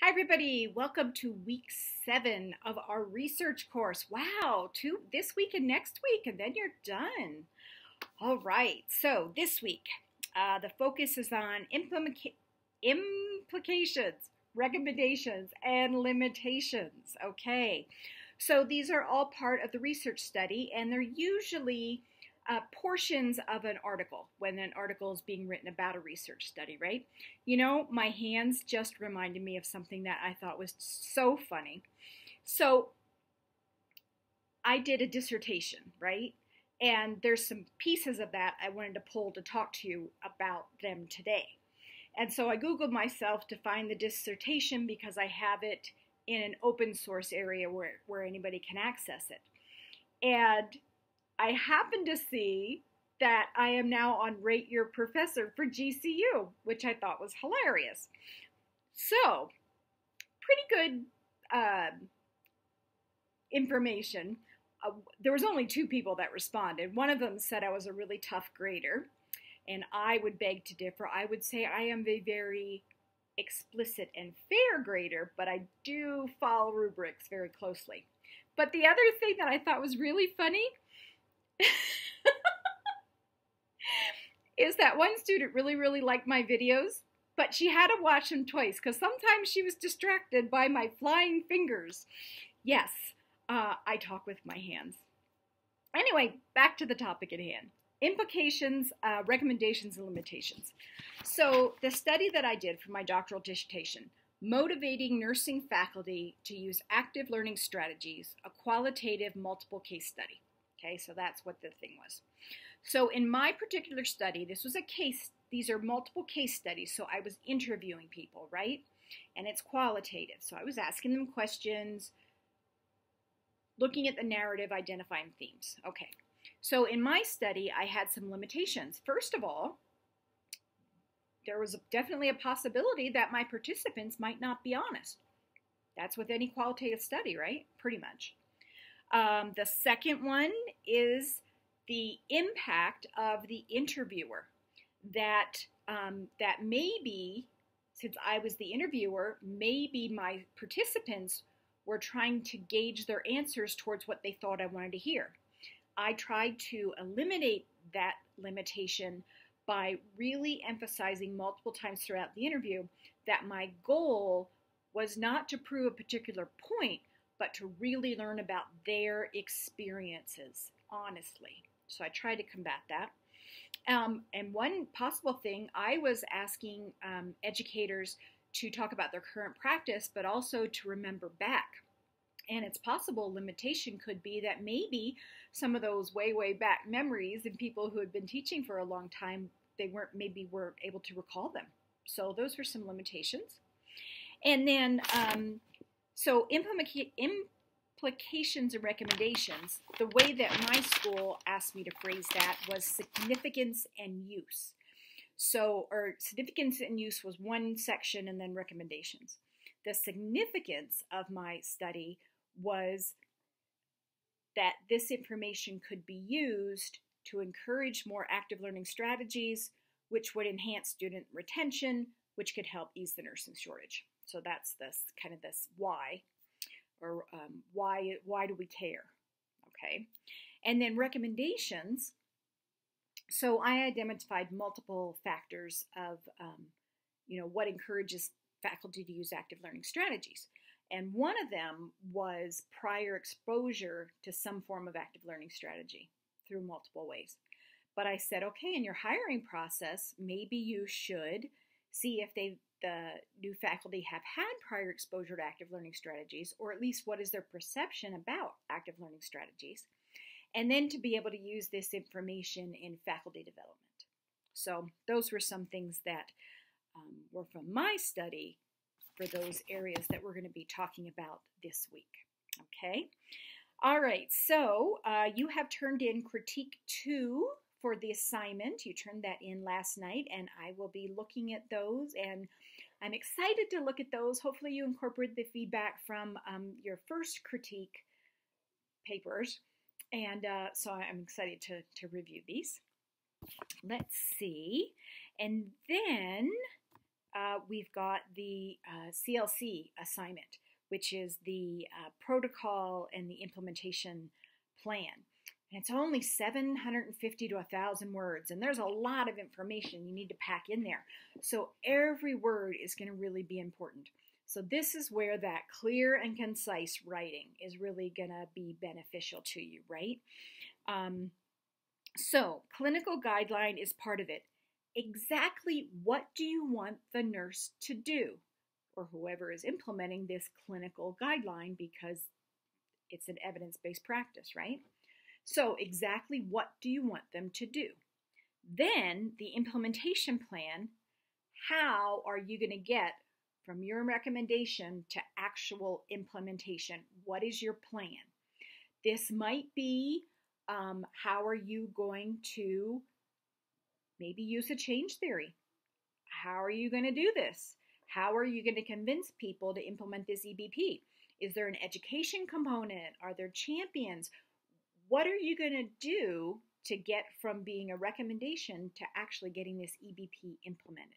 Hi everybody, welcome to week 7 of our research course. Wow, this week and next week, and then you're done. All right, so this week, the focus is on implications, recommendations, and limitations. Okay, so these are all part of the research study, and they're usually portions of an article when an article is being written about a research study, right? You know, my hands just reminded me of something that I thought was so funny. So I did a dissertation, right? And there's some pieces of that I wanted to pull to talk to you about them today. And so I Googled myself to find the dissertation because I have it in an open source area where anybody can access it. And I happened to see that I am now on Rate Your Professor for GCU, which I thought was hilarious. So, pretty good information. There was only 2 people that responded. One of them said I was a really tough grader, and I would beg to differ. I would say I am a very explicit and fair grader, but I do follow rubrics very closely. But the other thing that I thought was really funny is that one student really liked my videos, but she had to watch them twice because sometimes she was distracted by my flying fingers. Yes, I talk with my hands. Anyway, back to the topic at hand. Implications, recommendations, and limitations. So the study that I did for my doctoral dissertation, Motivating Nursing Faculty to Use Active Learning Strategies, a qualitative multiple case study. Okay, so that's what the thing was. So in my particular study, these are multiple case studies, so I was interviewing people, right? And it's qualitative, so I was asking them questions, looking at the narrative, identifying themes. Okay, so in my study, I had some limitations. First of all, there was definitely a possibility that my participants might not be honest. That's with any qualitative study, right? Pretty much. The second one is the impact of the interviewer. That maybe, since I was the interviewer, maybe my participants were trying to gauge their answers towards what they thought I wanted to hear. I tried to eliminate that limitation by really emphasizing multiple times throughout the interview that my goal was not to prove a particular point, but to really learn about their experiences, honestly. So I tried to combat that. And one possible thing, I was asking educators to talk about their current practice, but also to remember back. And it's possible limitation could be that maybe some of those way back memories and people who had been teaching for a long time, they weren't able to recall them. So those were some limitations. And then so implications and recommendations, the way that my school asked me to phrase that was significance and use. So, or significance and use was one section, and then recommendations. The significance of my study was that this information could be used to encourage more active learning strategies, which would enhance student retention, which could help ease the nursing shortage. So that's this kind of this why, or why do we care? Okay, and then recommendations. So I identified multiple factors of what encourages faculty to use active learning strategies, and one of them was prior exposure to some form of active learning strategy through multiple ways. But I said, okay, in your hiring process, maybe you should see if the new faculty have had prior exposure to active learning strategies, or at least what is their perception about active learning strategies, and then to be able to use this information in faculty development. So those were some things that were from my study for those areas that we're going to be talking about this week. Okay? All right, so you have turned in critique 2 for the assignment. You turned that in last night, and I will be looking at those, and I'm excited to look at those. Hopefully you incorporate the feedback from your first critique papers, and so I'm excited to review these. Let's see, and then we've got the CLC assignment, which is the protocol and the implementation plan. And it's only 750 to 1,000 words, and there's a lot of information you need to pack in there. So every word is going to really be important. So this is where that clear and concise writing is really going to be beneficial to you, right? So clinical guideline is part of it. Exactly what do you want the nurse to do, or whoever is implementing this clinical guideline, because it's an evidence-based practice, right? So exactly what do you want them to do? Then the implementation plan, how are you going to get from your recommendation to actual implementation? What is your plan? This might be how are you going to maybe use a change theory? How are you going to do this? How are you going to convince people to implement this EBP? Is there an education component? Are there champions? What are you going to do to get from being a recommendation to actually getting this EBP implemented?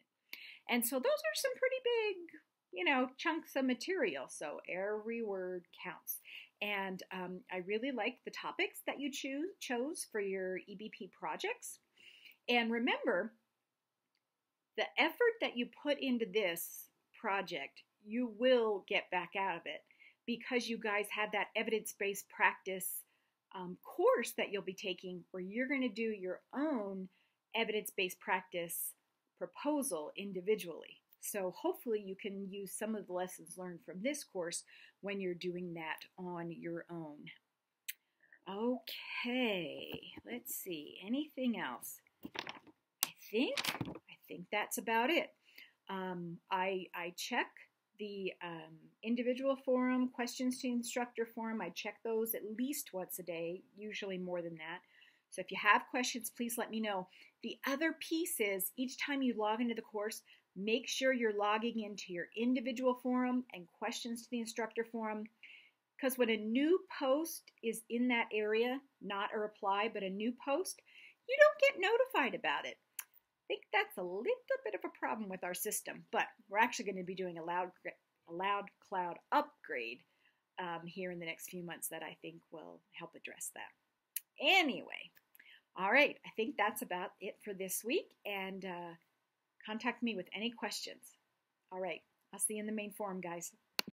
And so those are some pretty big, chunks of material. So every word counts. And I really like the topics that you chose for your EBP projects. And remember, the effort that you put into this project, you will get back out of it, because you guys have that evidence-based practice course that you'll be taking, where you're going to do your own evidence-based practice proposal individually. So hopefully you can use some of the lessons learned from this course when you're doing that on your own. Okay, let's see, anything else? I think that's about it. I check the individual forum, questions to instructor forum. I check those at least once a day, usually more than that. So if you have questions, please let me know. The other piece is, each time you log into the course, make sure you're logging into your individual forum and questions to the instructor forum. Because when a new post is in that area, not a reply, but a new post, you don't get notified about it. I think that's a little bit of a problem with our system, but we're actually going to be doing a Loud Cloud upgrade here in the next few months that I think will help address that. Anyway, all right, I think that's about it for this week, and contact me with any questions. All right, I'll see you in the main forum, guys.